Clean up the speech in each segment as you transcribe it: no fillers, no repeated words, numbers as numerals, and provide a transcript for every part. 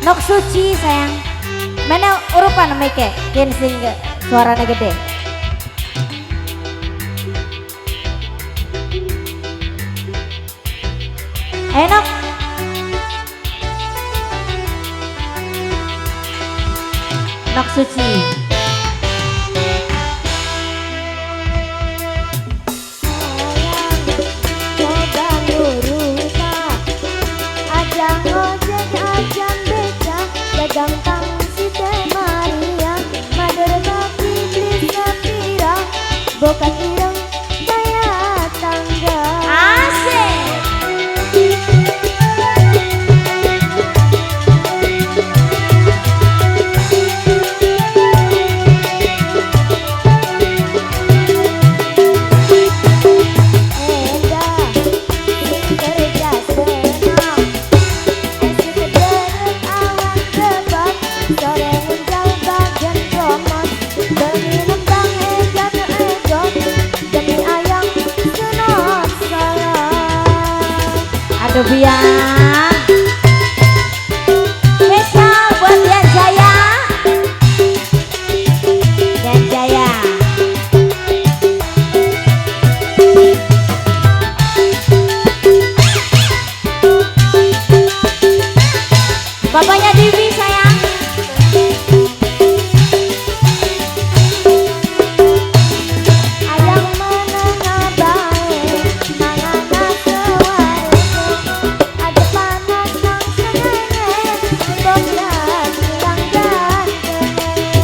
Nok Suci sayang. Mana urupan mike? Ken sing suaranya gede. Ayo Nok. Nok Suci. Gampang si teh Maria, mader tapi beli sepira, bokat ireng daya tangga. Asik. Aduh biar spesial buat Dian Jaya. Dian Jaya. Bapaknya Divi sayang.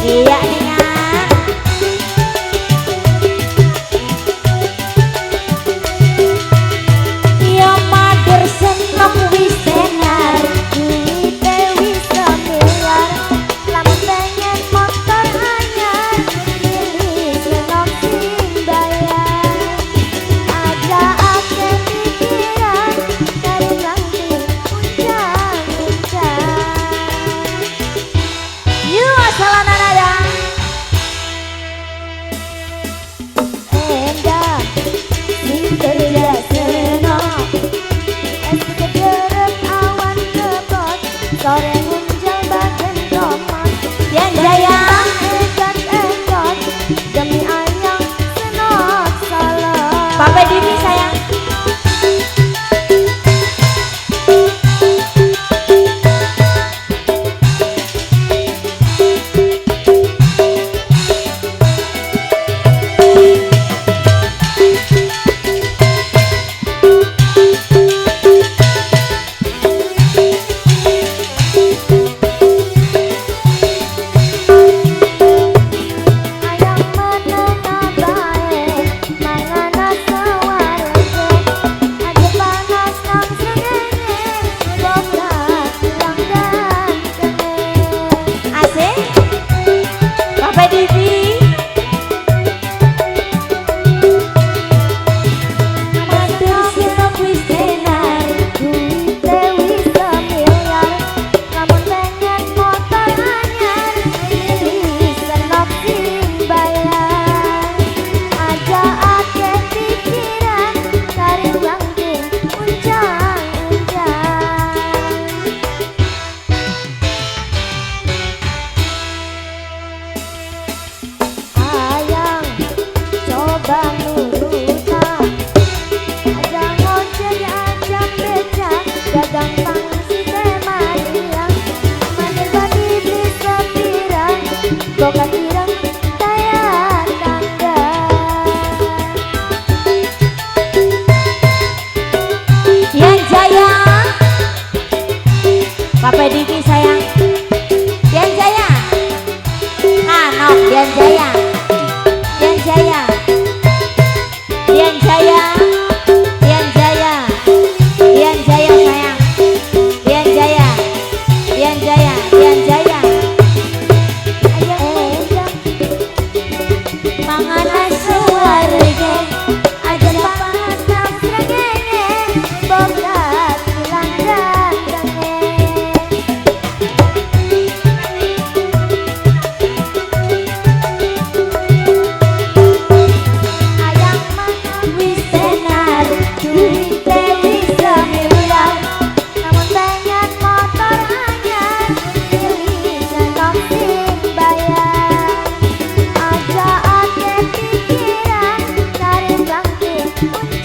Iya nih nak. Yo mader senok wis tenar, duite wis miliar, lamun pengen motor anyar, pilih senok sing bayar. Aja ake pikiran, dari nanti uncang-uncang. Yu asal nada. Endah sing kerja senok, es kederep awan kebot, sore ngunjang badan romot. Dian Jaya egot-egot, demi ayang senok salon. Papa Dini sayang. punya